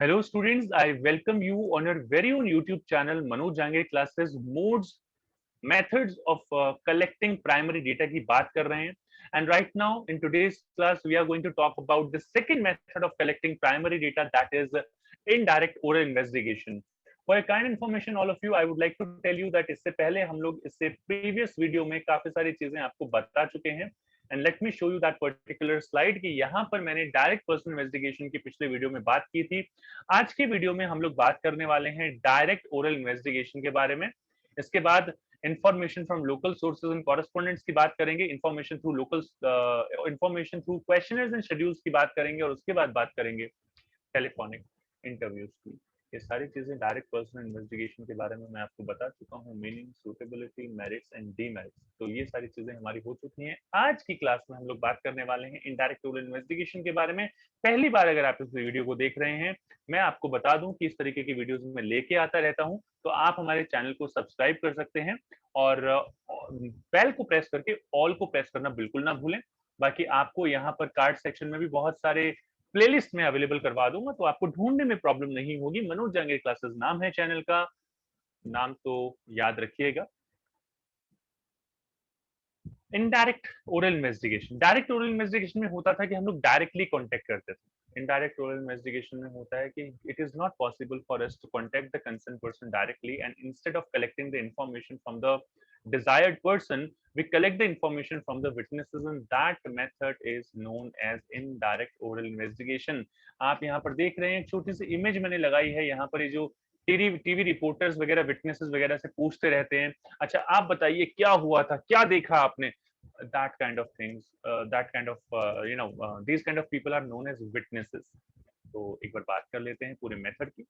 Hello students, I welcome you on your very own YouTube channel Manoj Jangir Classes Modes Methods of Collecting Primary Data की बात कर रहे हैं. And right now in today's class we are going to talk about the second method of collecting primary data, that is indirect oral investigation. For your kind information all of you, I would like to tell you that इससे पहले हम लोग इससे previous video में काफी सारी चीजें आपको बता चुके हैं. And let me show you that particular slide कि यहाँ पर मैंने डायरेक्ट पर्सनल इन्वेस्टिगेशन की पिछले वीडियो में बात की थी. आज के वीडियो में हम लोग बात करने वाले हैं डायरेक्ट ओरल इन्वेस्टिगेशन के बारे में. इसके बाद information from local sources and correspondents की बात करेंगे, information through local information through questioners and schedules की बात करेंगे, और उसके बाद बात करेंगे टेलीफोनिक इंटरव्यूज की. ये सारी चीजें डायरेक्ट पर्सनल इन्वेस्टिगेशन के बारे में मैं आपको बता चुका हूँ. Meaning, suitability, merits and demerits, तो ये सारी चीजें हमारी हो चुकी हैं. आज की क्लास में हम लोग बात करने वाले हैं इनडायरेक्ट ओरल इन्वेस्टिगेशन के बारे में. पहली बार अगर आप इस वीडियो को देख रहे हैं, मैं आपको बता दूं कि इस तरीके की वीडियोस मैं लेके आता रहता हूं, तो आप हमारे चैनल को सब्सक्राइब कर सकते हैं और बेल को प्रेस करके ऑल को प्रेस करना बिल्कुल ना भूलें. बाकी आपको यहाँ पर कार्ड सेक्शन में भी बहुत सारे प्लेलिस्ट में अवेलेबल करवा दूंगा, तो आपको ढूंढने में प्रॉब्लम नहीं होगी. मनोज जहांगीर क्लासेस नाम है चैनल का, नाम तो याद रखिएगा. Indirect oral investigation, direct oral investigation में होता था कि हम लोग डायरेक्टली कांटेक्ट करते थे. इनडायरेक्ट ओरल इन्वेस्टिगेशन में होता है कि it is not possible for us to contact the concern person directly, and instead of collecting the information from the desired person, we collect the information from the witnesses, and that method is known as indirect oral investigation. आप यहाँ पर देख रहे हैं, एक छोटी सी image मैंने लगाई है यहाँ पर. ये जो टीवी रिपोर्टर्स वगैरह विटनेसेस वगैरह से पूछते रहते हैं, अच्छा आप बताइए क्या हुआ था, क्या देखा आपने, that kind of things, that kind of these kind of people are known as witnesses. तो एक बार बात कर लेते हैं पूरे मेथड की.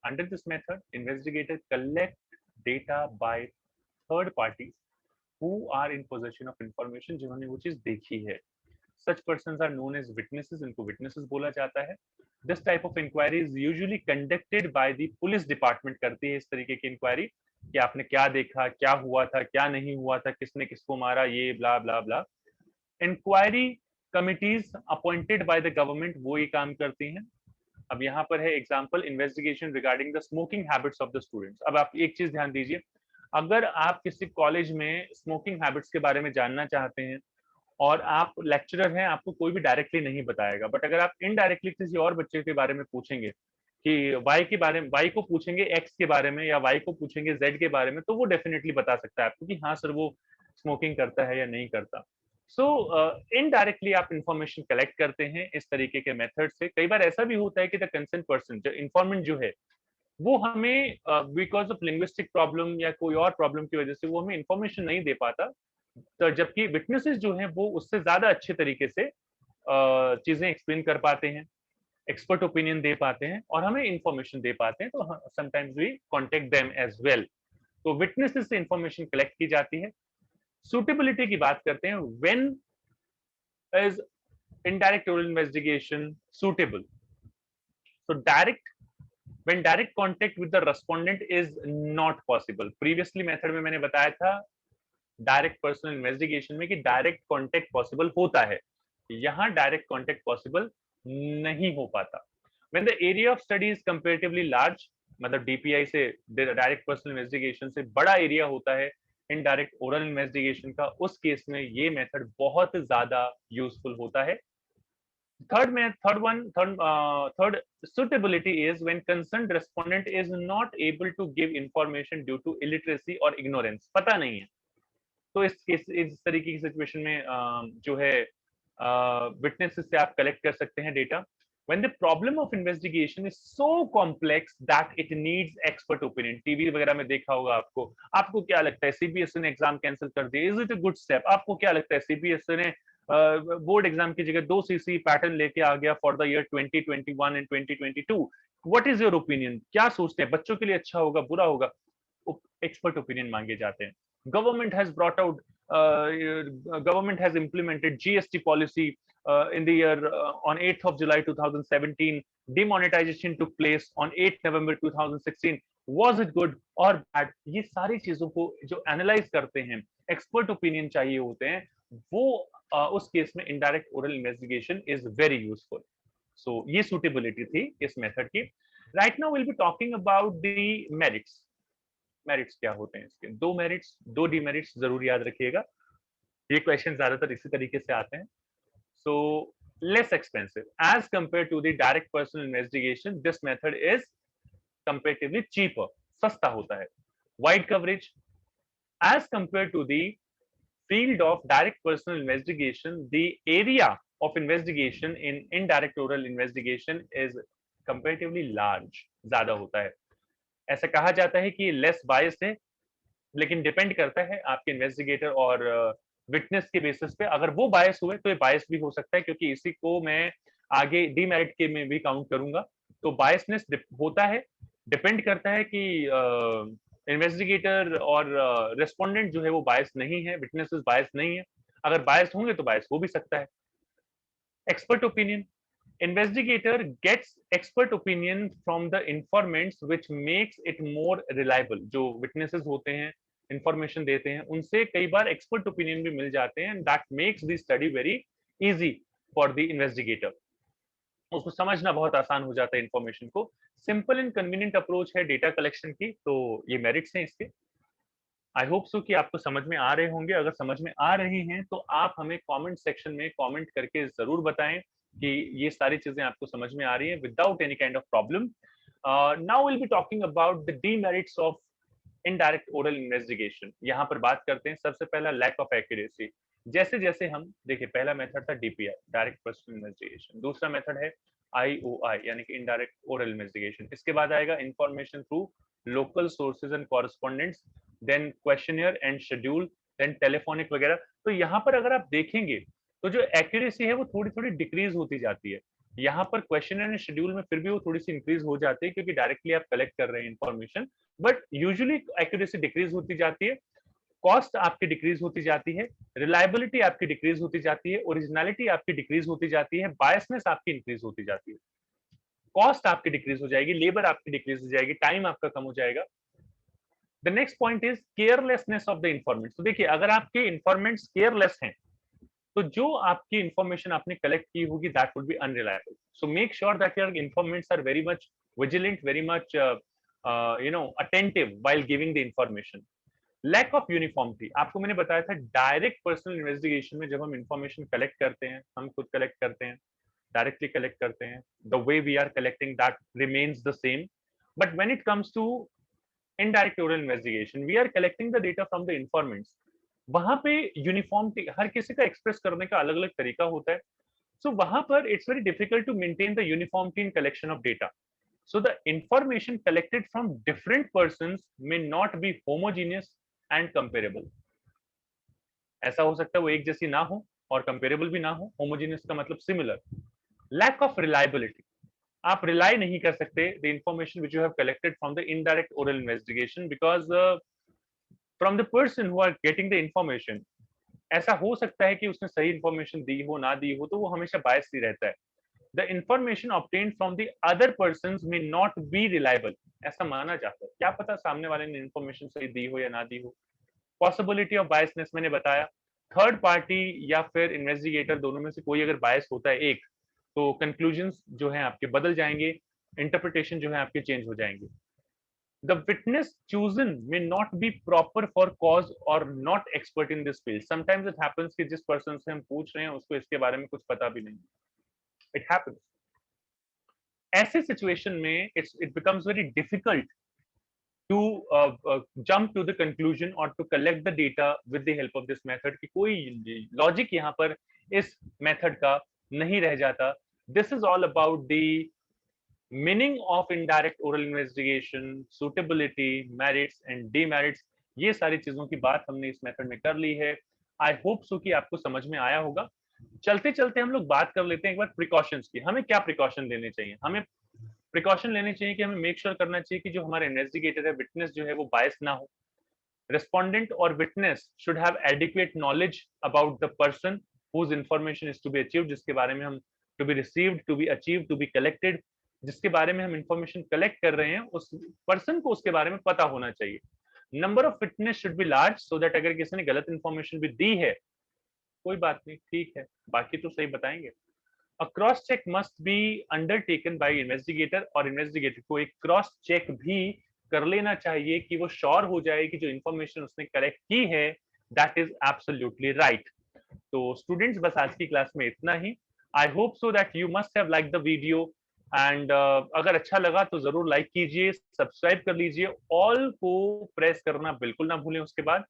Under this method, investigators collect data by third parties who are in possession of information, जिन्होंने वो चीज देखी है. Such persons are known as witnesses, इनको witnesses बोला जाता है. This type of inquiry is usually conducted by the police department, करती है इस तरीके की इंक्वायरी कि आपने क्या देखा, क्या हुआ था, क्या नहीं हुआ था, किसने किसको मारा, ये blah blah blah. Inquiry committees appointed by the government, वो ये काम करती हैं. अब यहाँ पर है example, investigation regarding the smoking habits of the students. अब आप एक चीज ध्यान दीजिए, अगर आप किसी कॉलेज में स्मोकिंग हैबिट्स के बारे में जानना चाहते हैं और आप लेक्चरर हैं, आपको कोई भी डायरेक्टली नहीं बताएगा, बट अगर आप इनडायरेक्टली किसी और बच्चे के बारे में पूछेंगे कि वाई के बारे में, वाई को पूछेंगे एक्स के बारे में, या वाई को पूछेंगे जेड के बारे में, तो वो डेफिनेटली बता सकता है आपको कि हाँ सर वो स्मोकिंग करता है या नहीं करता. सो इनडायरेक्टली आप इंफॉर्मेशन कलेक्ट करते हैं इस तरीके के मेथड से. कई बार ऐसा भी होता है कि द कंसर्न पर्सन, जो इन्फॉर्मेंट जो है, वो हमें बिकॉज ऑफ लिंग्विस्टिक प्रॉब्लम या कोई और प्रॉब्लम की वजह से वो हमें इंफॉर्मेशन नहीं दे पाता, तो जबकि विटनेसेस जो हैं वो उससे ज्यादा अच्छे तरीके से चीजें एक्सप्लेन कर पाते हैं, एक्सपर्ट ओपिनियन दे पाते हैं और हमें इंफॉर्मेशन दे पाते हैं, तो sometimes we contact them as well. तो विटनेसेस से इंफॉर्मेशन कलेक्ट की जाती है. सुटेबिलिटी की बात करते हैं. When is indirect oral investigation suitable? So when direct contact with the respondent is not possible. Previously method में मैंने बताया था डायरेक्ट पर्सनल इन्वेस्टिगेशन में कि डायरेक्ट कांटेक्ट पॉसिबल होता है, यहाँ डायरेक्ट कांटेक्ट पॉसिबल नहीं हो पाता. When the area of study is comparatively large, मतलब डीपीआई से, डायरेक्ट पर्सनल इन्वेस्टिगेशन से बड़ा एरिया होता है इनडायरेक्ट ओरल इन्वेस्टिगेशन का, उस केस में ये मेथड बहुत ज्यादा यूजफुल होता है. Third suitability is when concerned respondent is not able to give information due to illiteracy or ignorance. पता नहीं है, तो इस तरीके की सिचुएशन में जो है विटनेसेस से आप कलेक्ट कर सकते हैं data. When the problem of investigation is so complex that it needs expert opinion. TV वगैरह में देखा होगा आपको क्या लगता है सीबीएसई ने एग्जाम कैंसिल कर दिया, is it a good step? आपको क्या लगता है सीबीएसई ने बोर्ड एग्जाम की जगह 2 सीसी पैटर्न लेके आ गया for the year 2021 and 2022? What is your opinion? क्या सोचते हैं, बच्चों के लिए अच्छा होगा, बुरा होगा? एक्सपर्ट ओपिनियन मांगे जाते हैं. Government has brought out, government has implemented GST policy in the year on 8th of July 2017. Demonetization took place on 8th November 2016. Was it good or bad? ये सारी चीजों को जो एनालाइज करते हैं, एक्सपर्ट ओपिनियन चाहिए होते हैं, वो उस केस में indirect oral investigation is very useful. So ये सुटेबिलिटी थी इस मेथड की. Right now will be talking about the merits. Merits क्या होते हैं इसके? दो मेरिट्स, दो डिमेरिट्स जरूर याद रखिएगा, ये क्वेश्चन ज्यादातर इसी तरीके से आते हैं। So less expensive as compare to the direct personal investigation, this method is comparatively cheaper, सस्ता होता है। Wide coverage as compare to the field of direct personal investigation, the area of investigation in indirect oral investigation is comparatively large, ज्यादा होता है। ऐसा कहा जाता है कि लेस बायस है, लेकिन डिपेंड करता है आपके इन्वेस्टिगेटर और विटनेस के बेसिस पे। अगर वो बायस हुए तो ये बायस भी हो सकता है, क्योंकि इसी को मैं आगे डीमेरिट के में भी काउंट करूंगा। तो बायसनेस होता है, डिपेंड करता है कि इन्वेस्टिगेटर और रेस्पोंडेंट जो है वो बायस नहीं है, विटनेसेस बायस नहीं है। अगर बायस होंगे तो बायस हो भी सकता है। Expert opinion, investigator gets expert opinion from the informants which makes it more reliable। जो witnesses होते हैं, information देते हैं, उनसे कई बार expert opinion भी मिल जाते हैं, and that makes the study very easy for the investigator। उसको समझना बहुत आसान हो जाता है इंफॉर्मेशन को। सिंपल एंड कन्वीनियंट अप्रोच है डेटा कलेक्शन की, तो ये मेरिट्स हैं इसके। आई होप सो कि आपको समझ में आ रहे होंगे। अगर समझ में आ रहे हैं तो आप हमें कमेंट सेक्शन में कमेंट करके जरूर बताएं कि ये सारी चीजें आपको समझ में आ रही हैं without any kind of problem. Now will be talking about the demerits of indirect oral investigation. यहाँ पर बात करते हैं सबसे पहला लैक ऑफ एक्यूरेसी। जैसे जैसे हम देखिए, पहला मेथड था डीपीआई, डायरेक्ट पर्सनल इन्वेस्टिगेशन। दूसरा मेथड है आईओआई यानी कि इनडायरेक्ट ओरल इन्वेस्टिगेशन। इसके बाद आएगा information through local sources and correspondents, then questionnaire and schedule, then telephonic वगैरह। तो यहाँ पर अगर आप देखेंगे तो जो एक्यूरेसी है वो थोड़ी थोड़ी डिक्रीज होती जाती है। यहाँ पर क्वेश्चन एंड शेड्यूल में फिर भी वो थोड़ी सी इंक्रीज हो जाती है, क्योंकि डायरेक्टली आप कलेक्ट कर रहे हैं information, but usually accuracy decrease होती जाती है। कॉस्ट आपकी डिक्रीज होती जाती है, रिलायबिलिटी आपकी डिक्रीज होती जाती है, ओरिजिनलिटी आपकी डिक्रीज होती जाती है, बायसनेस आपकी इंक्रीज होती जाती है। कॉस्ट आपकी डिक्रीज हो जाएगी, लेबर आपकी डिक्रीज हो जाएगी, टाइम आपका कम हो जाएगा। The next point is carelessness of the informants. तो देखिए, अगर आपके इन्फॉर्मेंट्स केयरलेस हैं तो जो आपकी इन्फॉर्मेशन आपने कलेक्ट की होगी that would be unreliable. So make sure that your informants are very much vigilant, very much attentive while giving the information. Lack of uniformity, आपको मैंने बताया था डायरेक्ट पर्सनल इन्वेस्टिगेशन में जब हम इन्फॉर्मेशन कलेक्ट करते हैं, हम खुद कलेक्ट करते हैं, डायरेक्टली कलेक्ट करते हैं, the way we are collecting that remains the same. But when it comes to indirect oral investigation, we are collecting the data from the informants. वहां पे यूनिफॉर्मिटी, हर किसी का एक्सप्रेस करने का अलग अलग तरीका होता है। सो वहां पर it's very difficult to maintain the uniformity in collection of data. So the information collected from different persons may not be homogeneous and comparable। ऐसा हो सकता है वो एक जैसी ना हो और कंपेरेबल भी ना हो। होमोजेनियस का मतलब सिमिलर। लैक ऑफ रिलायबिलिटी, आप रिलाई नहीं कर सकते the information which you have collected from the indirect oral investigation, because from the person who are getting the information, ऐसा हो सकता है कि उसने सही इंफॉर्मेशन दी हो ना दी हो, तो वो हमेशा बायस ही रहता है। The information obtained from the other persons may not B reliable, ऐसा माना जाता है। क्या पता सामने वाले ने इंफॉर्मेशन सही दी हो या ना दी हो। पॉसिबिलिटी ऑफ बायसनेस मैंने बताया। थर्ड पार्टी या फिर इन्वेस्टिगेटर, दोनों में से कोई अगर बायस होता है एक, तो कंक्लूजन्स जो है आपके बदल जाएंगे, इंटरप्रिटेशन जो है आपके चेंज हो जाएंगे। The witness chosen may not be proper for cause or not expert in this field. Sometimes it happens कि जिस पर्सन से हम पूछ रहे हैं उसको इसके बारे में कुछ पता भी नहीं। It happens. ऐसे सिचुएशन में it becomes very difficult to jump to the conclusion or to collect the data with the help of this method कि कोई लॉजिक यहाँ पर इस मेथड का नहीं रह जाता। This is all about the meaning of indirect oral investigation, suitability, merits and demerits. ये सारी चीजों की बात हमने इस मेथड में कर ली है। आई होप सो कि आपको समझ में आया होगा। चलते चलते हम लोग बात कर लेते हैं एक बार प्रिकॉशंस की। हमें क्या प्रिकॉशन लेने चाहिए? हमें प्रिकॉशन लेने चाहिए कि हमें मेक श्योर करना चाहिए कि जो हमारा इन्वेस्टिगेटर है, विटनेस जो है वो बायस ना हो। रिस्पोंडेंट और witness should have adequate knowledge about the person whose information is to be achieved, जिसके बारे में हम to be received, to be achieve, to be collected, जिसके बारे में हम इंफॉर्मेशन कलेक्ट कर रहे हैं उस पर्सन को उसके बारे में पता होना चाहिए। Number of witness should be large so that अगर किसी ने गलत इंफॉर्मेशन भी दी है, कोई बात नहीं, ठीक है, बाकी तो सही बताएंगे। A cross check must be undertaken by investigator, और इन्वेस्टिगेटर को एक क्रॉस चेक भी कर लेना चाहिए कि वो श्योर हो जाए कि जो इंफॉर्मेशन उसने कलेक्ट की है दैट इज एब्सोल्युटली राइट। तो स्टूडेंट्स बस आज की क्लास में इतना ही। I hope so that you must have like the video, and अगर अच्छा लगा तो जरूर लाइक कीजिए, सब्सक्राइब कर लीजिए, ऑल को प्रेस करना बिल्कुल ना भूलें। उसके बाद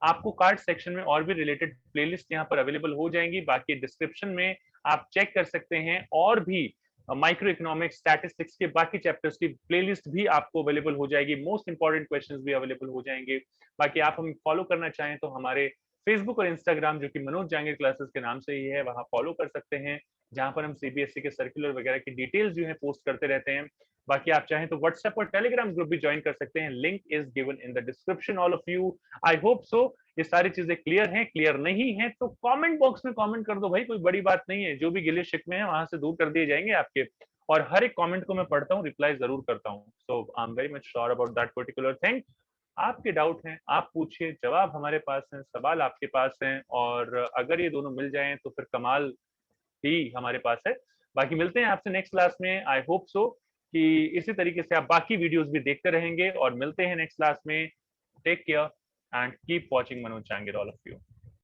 आपको कार्ड सेक्शन में और भी रिलेटेड प्लेलिस्ट यहाँ पर अवेलेबल हो जाएंगी, बाकी डिस्क्रिप्शन में आप चेक कर सकते हैं, और भी माइक्रो इकोनॉमिक्स स्टैटिस्टिक्स के बाकी चैप्टर्स की प्लेलिस्ट भी आपको अवेलेबल हो जाएगी, मोस्ट इंपॉर्टेंट क्वेश्चंस भी अवेलेबल हो जाएंगे। बाकी आप हमें फॉलो करना चाहें तो हमारे फेसबुक और इंस्टाग्राम, जो कि मनोज जांगिर क्लासेस के नाम से ही है, वहां फॉलो कर सकते हैं, जहां पर हम सीबीएसई के सर्कुलर वगैरह की डिटेल्स जो है पोस्ट करते रहते हैं। बाकी आप चाहें तो व्हाट्सएप और टेलीग्राम ग्रुप भी ज्वाइन कर सकते हैं, link is given in the description all of you. I hope सो ये सारी चीजें क्लियर हैं। क्लियर नहीं है तो कमेंट बॉक्स में कमेंट कर दो भाई, कोई बड़ी बात नहीं है, जो भी गिले शिकवे हैं वहां से दूर कर दिए जाएंगे आपके, और हर एक कमेंट को मैं पढ़ता हूँ, रिप्लाई जरूर करता हूँ। So I am very much sure about that particular thing. आपके डाउट हैं आप पूछिए, जवाब हमारे पास हैं, सवाल आपके पास हैं, और अगर ये दोनों मिल जाएं तो फिर कमाल ही हमारे पास है। बाकी मिलते हैं आपसे नेक्स्ट क्लास में। आई होप सो कि इसी तरीके से आप बाकी वीडियोस भी देखते रहेंगे, और मिलते हैं नेक्स्ट क्लास में। Take care and keep watching Manoj Jangir, all of you.